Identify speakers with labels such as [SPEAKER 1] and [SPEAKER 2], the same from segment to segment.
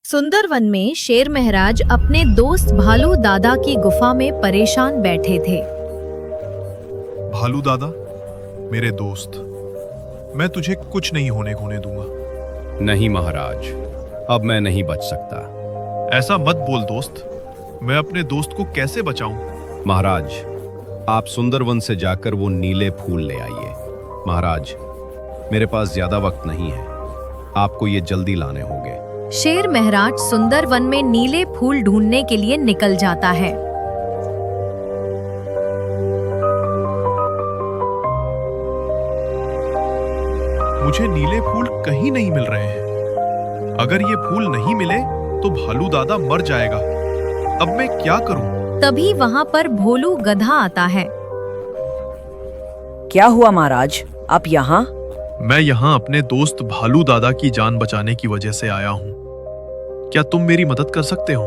[SPEAKER 1] सुंदरवन में शेर महाराज अपने दोस्त भालू दादा की गुफा में परेशान बैठे थे।
[SPEAKER 2] भालू दादा, मेरे दोस्त, मैं तुझे कुछ नहीं होने दूंगा।
[SPEAKER 3] नहीं महाराज, अब मैं नहीं बच सकता।
[SPEAKER 2] ऐसा मत बोल दोस्त, मैं अपने दोस्त को कैसे बचाऊं?
[SPEAKER 3] महाराज, आप सुंदरवन से जाकर वो नीले फूल ले आइए। महाराज, मेरे पास ज्यादा वक्त नहीं है, आपको ये जल्दी लाने होंगे।
[SPEAKER 1] शेर महाराज सुंदरवन में नीले फूल ढूंढने के लिए निकल जाता है।
[SPEAKER 2] मुझे नीले फूल कहीं नहीं मिल रहे हैं। अगर ये फूल नहीं मिले तो भालू दादा मर जाएगा। अब मैं क्या करूं?
[SPEAKER 1] तभी वहाँ पर भोलू गधा आता है।
[SPEAKER 4] क्या हुआ महाराज, आप यहाँ?
[SPEAKER 2] मैं यहाँ अपने दोस्त भालू दादा की जान बचाने की वजह से आया हूँ। क्या तुम मेरी मदद कर सकते हो?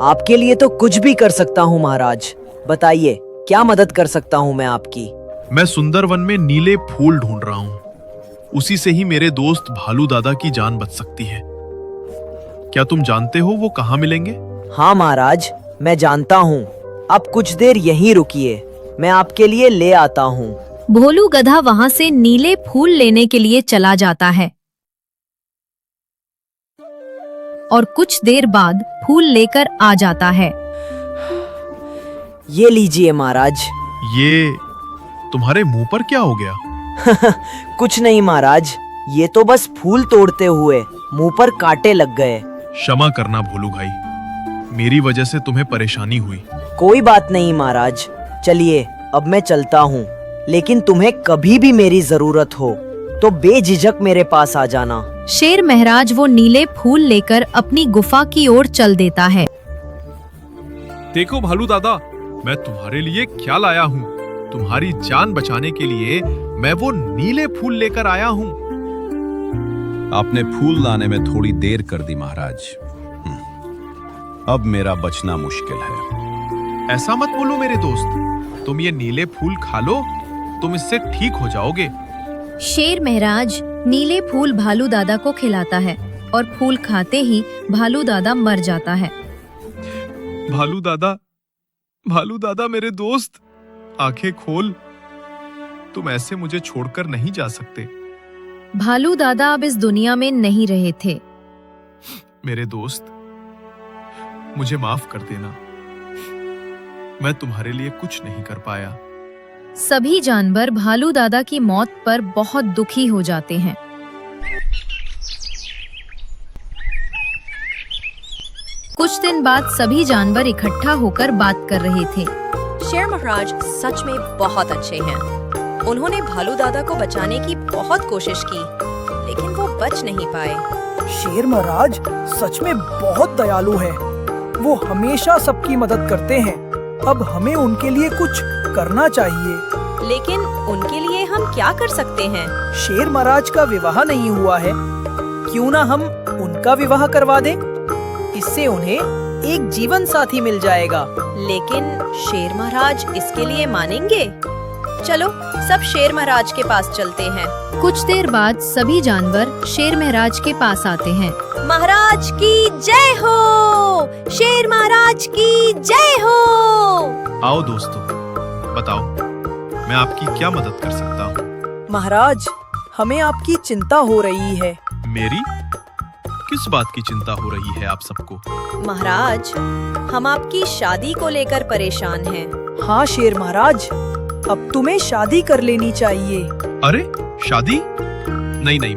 [SPEAKER 4] आपके लिए तो कुछ भी कर सकता हूँ महाराज, बताइए क्या मदद कर सकता हूँ मैं आपकी?
[SPEAKER 2] मैं सुंदरवन में नीले फूल ढूंढ रहा हूँ। उसी से ही मेरे दोस्त भालू दादा की जान बच सकती है। क्या तुम जानते हो वो कहाँ मिलेंगे?
[SPEAKER 4] हाँ महाराज, मैं जानता हूँ। आप कुछ देर यहीं रुकिए, मैं आपके लिए ले आता हूँ।
[SPEAKER 1] भोलू गधा वहाँ से नीले फूल लेने के लिए चला जाता है और कुछ देर बाद फूल लेकर आ जाता है।
[SPEAKER 4] ये लीजिए महाराज।
[SPEAKER 2] ये तुम्हारे मुंह पर क्या हो गया?
[SPEAKER 4] कुछ नहीं महाराज, ये तो बस फूल तोड़ते हुए मुंह पर कांटे लग गए।
[SPEAKER 2] क्षमा करना भोलू भाई, मेरी वजह से तुम्हें परेशानी हुई।
[SPEAKER 4] कोई बात नहीं महाराज, चलिए अब मैं चलता हूँ। लेकिन तुम्हें कभी भी मेरी जरूरत हो तो बेझिझक मेरे पास आ जाना।
[SPEAKER 1] शेर महाराज वो नीले फूल लेकर अपनी गुफा की ओर चल देता है।
[SPEAKER 2] देखो भालू दादा, मैं तुम्हारे लिए क्या लाया हूँ। तुम्हारी जान बचाने के लिए मैं वो नीले फूल लेकर आया हूँ।
[SPEAKER 3] आपने फूल लाने में थोड़ी देर कर दी महाराज। अब मेरा बचना मुश्किल है।
[SPEAKER 2] ऐसा मत बोलो मेरे दोस्त, तुम ये नीले फूल खा लो, तुम इससे ठीक हो जाओगे।
[SPEAKER 1] शेर महाराज नीले फूल भालू दादा को खिलाता है और फूल खाते ही भालू दादा मर जाता है।
[SPEAKER 2] भालू दादा मेरे दोस्त, आंखें खोल। तुम ऐसे मुझे छोड़कर नहीं जा सकते।
[SPEAKER 1] भालू दादा अब इस दुनिया में नहीं रहे थे।
[SPEAKER 2] मेरे दोस्त, मुझे माफ कर देना, मैं तुम्हारे लिए कुछ नहीं कर पाया।
[SPEAKER 1] सभी जानवर भालू दादा की मौत पर बहुत दुखी हो जाते हैं। कुछ दिन बाद सभी जानवर इकट्ठा होकर बात कर रहे थे।
[SPEAKER 5] शेर महाराज सच में बहुत अच्छे हैं। उन्होंने भालू दादा को बचाने की बहुत कोशिश की, लेकिन वो बच नहीं पाए।
[SPEAKER 6] शेर महाराज सच में बहुत दयालु है। वो हमेशा सबकी मदद करते हैं। अब हमें उनके लिए कुछ करना चाहिए।
[SPEAKER 5] लेकिन उनके लिए हम क्या कर सकते हैं?
[SPEAKER 6] शेर महाराज का विवाह नहीं हुआ है, क्यों ना हम उनका विवाह करवा दें? इससे उन्हें एक जीवन साथी मिल जाएगा।
[SPEAKER 5] लेकिन शेर महाराज इसके लिए मानेंगे? चलो सब शेर महाराज के पास चलते हैं।
[SPEAKER 1] कुछ देर बाद सभी जानवर शेर महाराज के पास आते हैं।
[SPEAKER 5] महाराज की जय हो! शेर महाराज की जय हो!
[SPEAKER 2] आओ दोस्तों, बताओ मैं आपकी क्या मदद कर सकता हूँ?
[SPEAKER 6] महाराज, हमें आपकी चिंता हो रही है।
[SPEAKER 2] मेरी? किस बात की चिंता हो रही है आप सबको?
[SPEAKER 5] महाराज, हम आपकी शादी को लेकर परेशान हैं।
[SPEAKER 6] हाँ शेर महाराज, अब तुम्हें शादी कर लेनी चाहिए।
[SPEAKER 2] अरे शादी? नहीं,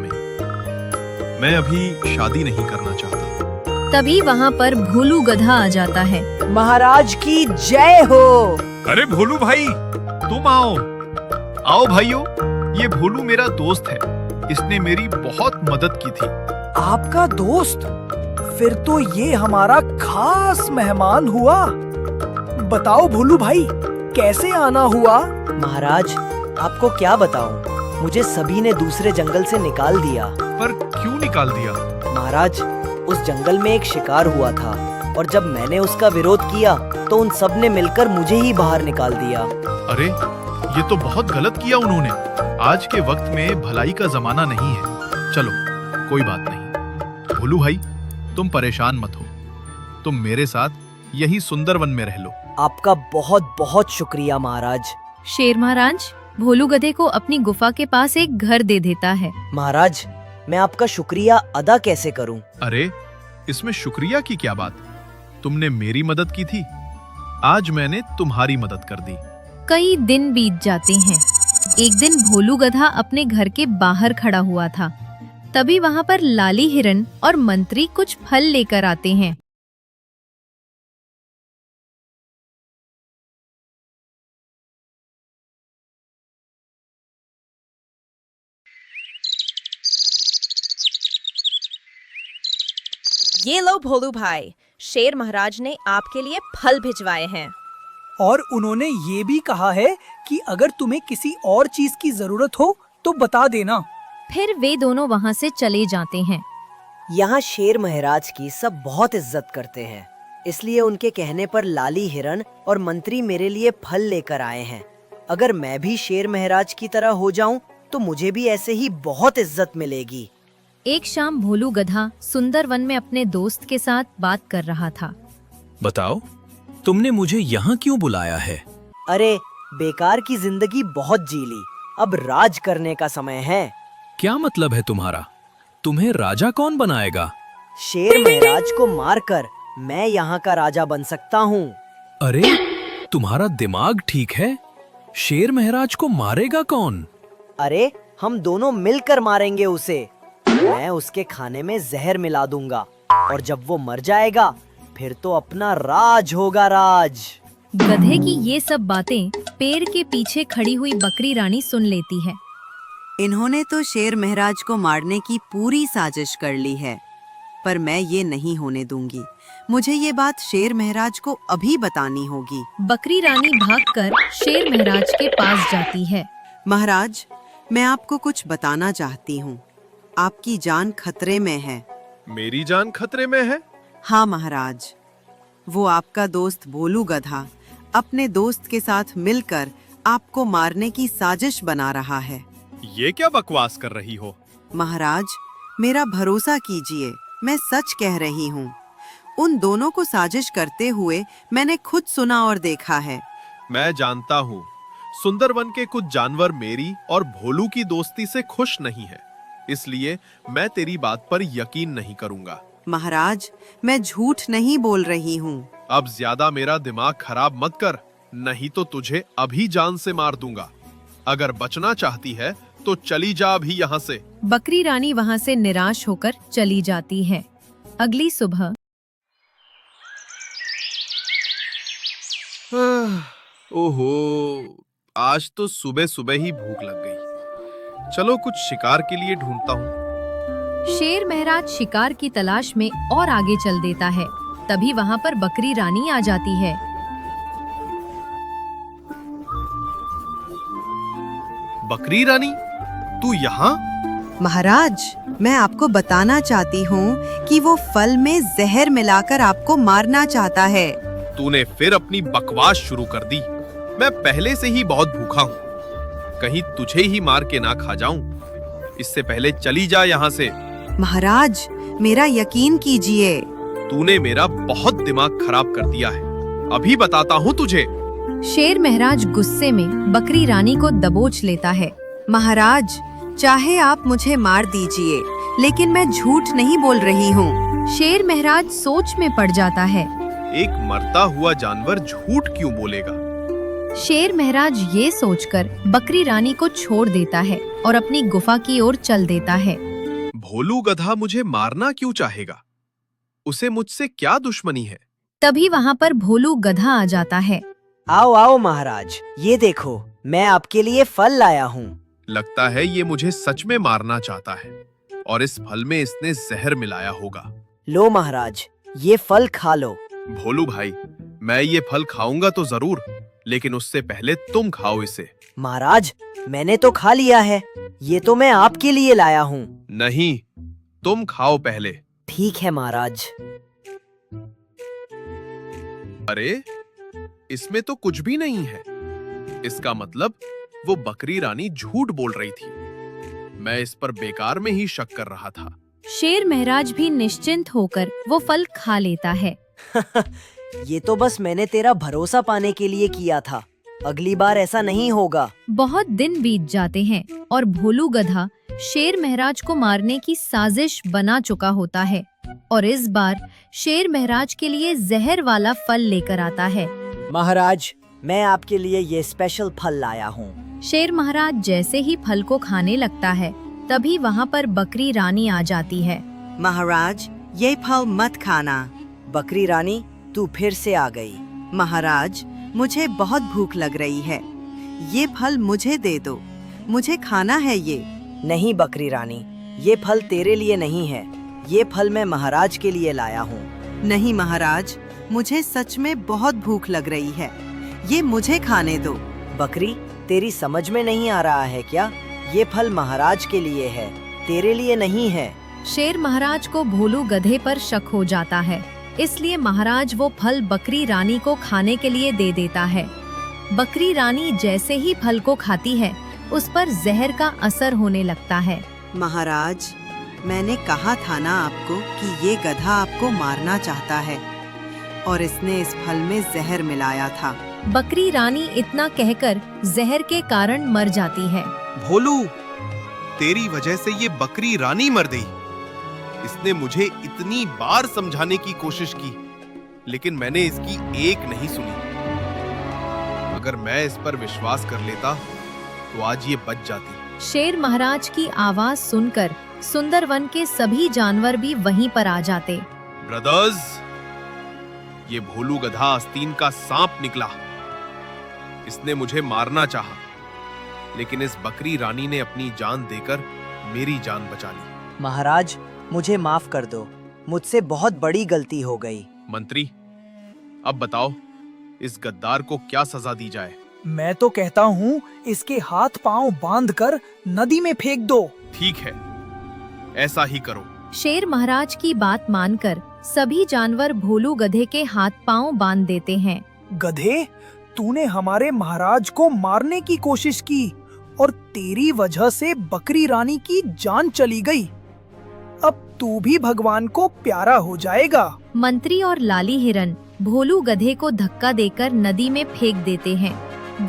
[SPEAKER 2] मैं अभी शादी नहीं करना चाहता।
[SPEAKER 1] तभी वहाँ पर भोलू गधा आ जाता है।
[SPEAKER 4] महाराज की जय हो।
[SPEAKER 2] अरे भोलू भाई, तुम आओ भाइयों, ये भोलू मेरा दोस्त है। इसने मेरी बहुत मदद की थी।
[SPEAKER 6] आपका दोस्त? फिर तो ये हमारा खास मेहमान हुआ। बताओ भोलू भाई, कैसे आना हुआ?
[SPEAKER 4] महाराज, आपको क्या बताऊं, मुझे सभी ने दूसरे जंगल से निकाल दिया।
[SPEAKER 2] पर क्यों निकाल दिया?
[SPEAKER 4] महाराज, उस जंगल में एक शिकार हुआ था और जब मैंने उसका विरोध किया तो उन सब ने मिलकर मुझे ही बाहर निकाल दिया।
[SPEAKER 2] अरे ये तो बहुत गलत किया उन्होंने। आज के वक्त में भलाई का जमाना नहीं है। चलो कोई बात नहीं। भोलू भाई, तुम परेशान मत हो, तुम मेरे साथ यही सुंदर वन में रह लो।
[SPEAKER 4] आपका बहुत बहुत शुक्रिया महाराज।
[SPEAKER 1] शेर महाराज भोलू गधे को अपनी गुफा के पास एक घर दे देता है।
[SPEAKER 4] महाराज, मैं आपका शुक्रिया अदा कैसे करूं?
[SPEAKER 2] अरे, इसमें शुक्रिया की क्या बात? तुमने मेरी मदद की थी, आज मैंने तुम्हारी मदद कर दी।
[SPEAKER 1] कई दिन बीत जाते हैं। एक दिन भोलू गधा अपने घर के बाहर खड़ा हुआ था। तभी वहाँ पर लाली हिरन और मंत्री कुछ फल लेकर आते हैं।
[SPEAKER 5] ये लो भोलू भाई, शेर महाराज ने आपके लिए फल भिजवाए हैं।
[SPEAKER 6] और उन्होंने ये भी कहा है कि अगर तुम्हें किसी और चीज की जरूरत हो तो बता देना।
[SPEAKER 1] फिर वे दोनों वहाँ से चले जाते हैं।
[SPEAKER 4] यहाँ शेर महाराज की सब बहुत इज्जत करते हैं, इसलिए उनके कहने पर लाली हिरन और मंत्री मेरे लिए फल लेकर आए हैं। अगर मैं भी शेर महाराज की तरह हो जाऊं तो मुझे भी ऐसे ही बहुत इज्जत मिलेगी।
[SPEAKER 1] एक शाम भोलू गधा सुंदर वन में अपने दोस्त के साथ बात कर रहा था।
[SPEAKER 7] बताओ, तुमने मुझे यहाँ क्यों बुलाया है?
[SPEAKER 4] अरे, बेकार की जिंदगी बहुत जी ली, अब राज करने का समय है।
[SPEAKER 7] क्या मतलब है तुम्हारा? तुम्हें राजा कौन बनाएगा?
[SPEAKER 4] शेर महाराज को मारकर मैं यहाँ का राजा बन सकता हूँ।
[SPEAKER 7] अरे, तुम्हारा दिमाग ठीक है? शेर महाराज को मारेगा कौन?
[SPEAKER 4] अरे, हम दोनों मिलकर मारेंगे उसे। मैं उसके खाने में जहर मिला दूंगा और जब वो मर जाएगा फिर तो अपना राज होगा राज।
[SPEAKER 1] गधे की ये सब बातें पेड़ के पीछे खड़ी हुई बकरी रानी सुन लेती है।
[SPEAKER 8] इन्होंने तो शेर महाराज को मारने की पूरी साजिश कर ली है, पर मैं ये नहीं होने दूंगी। मुझे ये बात शेर महाराज को अभी बतानी होगी।
[SPEAKER 1] बकरी रानी भागकर शेर महाराज के पास जाती है।
[SPEAKER 8] महाराज, मैं आपको कुछ बताना चाहती हूँ। आपकी जान खतरे में है।
[SPEAKER 2] मेरी जान खतरे में है?
[SPEAKER 8] हाँ महाराज, वो आपका दोस्त भोलू गधा अपने दोस्त के साथ मिलकर आपको मारने की साजिश बना रहा है।
[SPEAKER 2] ये क्या बकवास कर रही हो?
[SPEAKER 8] महाराज, मेरा भरोसा कीजिए, मैं सच कह रही हूँ। उन दोनों को साजिश करते हुए मैंने खुद सुना और देखा है।
[SPEAKER 2] मैं जानता हूँ, सुंदरवन के कुछ जानवर मेरी और भोलू की दोस्ती से खुश नहीं है, इसलिए मैं तेरी बात पर यकीन नहीं करूंगा।
[SPEAKER 8] महाराज, मैं झूठ नहीं बोल रही हूँ।
[SPEAKER 2] अब ज्यादा मेरा दिमाग खराब मत कर, नहीं तो तुझे अभी जान से मार दूंगा। अगर बचना चाहती है तो चली जा अभी यहाँ से।
[SPEAKER 1] बकरी रानी वहाँ से निराश होकर चली जाती है। अगली सुबह
[SPEAKER 2] ओहो, आज तो सुबह सुबह ही भूख लग गई। चलो कुछ शिकार के लिए ढूंढता हूँ।
[SPEAKER 1] शेर महाराज शिकार की तलाश में और आगे चल देता है। तभी वहाँ पर बकरी रानी आ जाती है।
[SPEAKER 2] बकरी रानी, तू यहाँ?
[SPEAKER 8] महाराज, मैं आपको बताना चाहती हूँ कि वो फल में जहर मिलाकर आपको मारना चाहता है।
[SPEAKER 2] तूने फिर अपनी बकवास शुरू कर दी। मैं पहले से ही बहुत भूखा हूँ, कहीं तुझे ही मार के ना खा जाऊं। इससे पहले चली जा यहाँ से।
[SPEAKER 8] महाराज, मेरा यकीन कीजिए।
[SPEAKER 2] तूने मेरा बहुत दिमाग खराब कर दिया है, अभी बताता हूँ तुझे।
[SPEAKER 1] शेर महाराज गुस्से में बकरी रानी को दबोच लेता है।
[SPEAKER 8] महाराज, चाहे आप मुझे मार दीजिए, लेकिन मैं झूठ नहीं बोल रही हूँ।
[SPEAKER 1] शेर महाराज सोच में पड़ जाता है।
[SPEAKER 2] एक मरता हुआ जानवर झूठ क्यों बोलेगा?
[SPEAKER 1] शेर महाराज ये सोचकर बकरी रानी को छोड़ देता है और अपनी गुफा की ओर चल देता है।
[SPEAKER 2] भोलू गधा मुझे मारना क्यों चाहेगा? उसे मुझसे क्या दुश्मनी है?
[SPEAKER 1] तभी वहाँ पर भोलू गधा आ जाता है।
[SPEAKER 4] आओ आओ महाराज, ये देखो, मैं आपके लिए फल लाया हूँ।
[SPEAKER 2] लगता है ये मुझे सच में मारना चाहता है और इस फल में इसने जहर मिलाया होगा।
[SPEAKER 4] लो महाराज, ये फल खा लो।
[SPEAKER 2] भोलू भाई, मैं ये फल खाऊंगा तो जरूर, लेकिन उससे पहले तुम खाओ इसे।
[SPEAKER 4] महाराज, मैंने तो खा लिया है, ये तो मैं आपके लिए लाया हूँ।
[SPEAKER 2] नहीं, तुम खाओ पहले।
[SPEAKER 4] ठीक है महाराज।
[SPEAKER 2] अरे, इसमें तो कुछ भी नहीं है। इसका मतलब वो बकरी रानी झूठ बोल रही थी। मैं इस पर बेकार में ही शक कर रहा था।
[SPEAKER 1] शेर महाराज भी निश्चिंत होकर वो फल खा लेता है।
[SPEAKER 4] ये तो बस मैंने तेरा भरोसा पाने के लिए किया था। अगली बार ऐसा नहीं होगा।
[SPEAKER 1] बहुत दिन बीत जाते हैं और भोलू गधा शेर महाराज को मारने की साजिश बना चुका होता है और इस बार शेर महाराज के लिए जहर वाला फल लेकर आता है।
[SPEAKER 4] महाराज, मैं आपके लिए ये स्पेशल फल लाया हूँ।
[SPEAKER 1] शेर महाराज जैसे ही फल को खाने लगता है तभी वहाँ पर बकरी रानी आ जाती है।
[SPEAKER 8] महाराज, ये फल मत खाना।
[SPEAKER 4] बकरी रानी, तू फिर से आ गई।
[SPEAKER 8] महाराज, मुझे बहुत भूख लग रही है। ये फल मुझे दे दो, मुझे खाना है ये।
[SPEAKER 4] नहीं बकरी रानी, ये फल तेरे लिए नहीं है। ये फल मैं महाराज के लिए लाया हूँ।
[SPEAKER 8] नहीं महाराज, मुझे सच में बहुत भूख लग रही है। ये मुझे खाने दो।
[SPEAKER 4] बकरी, तेरी समझ में नहीं आ रहा है क्या? ये फल महाराज के लिए है, तेरे लिए नहीं है।
[SPEAKER 1] शेर महाराज को भोलू गधे पर शक हो जाता है, इसलिए महाराज वो फल बकरी रानी को खाने के लिए दे देता है। बकरी रानी जैसे ही फल को खाती है उस पर जहर का असर होने लगता है।
[SPEAKER 8] महाराज, मैंने कहा था ना आपको कि ये गधा आपको मारना चाहता है और इसने इस फल में जहर मिलाया था।
[SPEAKER 1] बकरी रानी इतना कहकर जहर के कारण मर जाती है।
[SPEAKER 9] भोलू, तेरी वजह से ये बकरी रानी मर गई। इसने मुझे इतनी बार समझाने की कोशिश की, लेकिन मैंने इसकी एक नहीं सुनी। अगर मैं इस पर विश्वास कर लेता तो आज ये बच जाती।
[SPEAKER 1] शेर महाराज की आवाज सुनकर सुंदरवन के सभी जानवर भी वहीं पर आ जाते।
[SPEAKER 9] ब्रदर्स, ये भोलू गधा आस्तीन का सांप निकला। इसने मुझे मारना चाहा, लेकिन इस बकरी रानी ने अपनी जान देकर मेरी जान बचा ली।
[SPEAKER 4] महाराज, मुझे माफ कर दो, मुझसे बहुत बड़ी गलती हो गई।
[SPEAKER 9] मंत्री, अब बताओ इस गद्दार को क्या सजा दी जाए?
[SPEAKER 6] मैं तो कहता हूँ इसके हाथ पांव बांधकर नदी में फेंक दो।
[SPEAKER 9] ठीक है, ऐसा ही करो।
[SPEAKER 1] शेर महाराज की बात मानकर सभी जानवर भोलू गधे के हाथ पांव बांध देते हैं।
[SPEAKER 6] गधे, तूने हमारे महाराज को मारने की कोशिश की और तेरी वजह से बकरी रानी की जान चली गई। अब तू भी भगवान को प्यारा हो जाएगा।
[SPEAKER 1] मंत्री और लाली हिरन भोलू गधे को धक्का देकर नदी में फेंक देते हैं।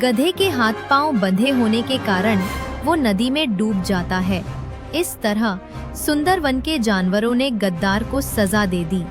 [SPEAKER 1] गधे के हाथ पांव बंधे होने के कारण वो नदी में डूब जाता है। इस तरह सुंदरवन के जानवरों ने गद्दार को सजा दे दी।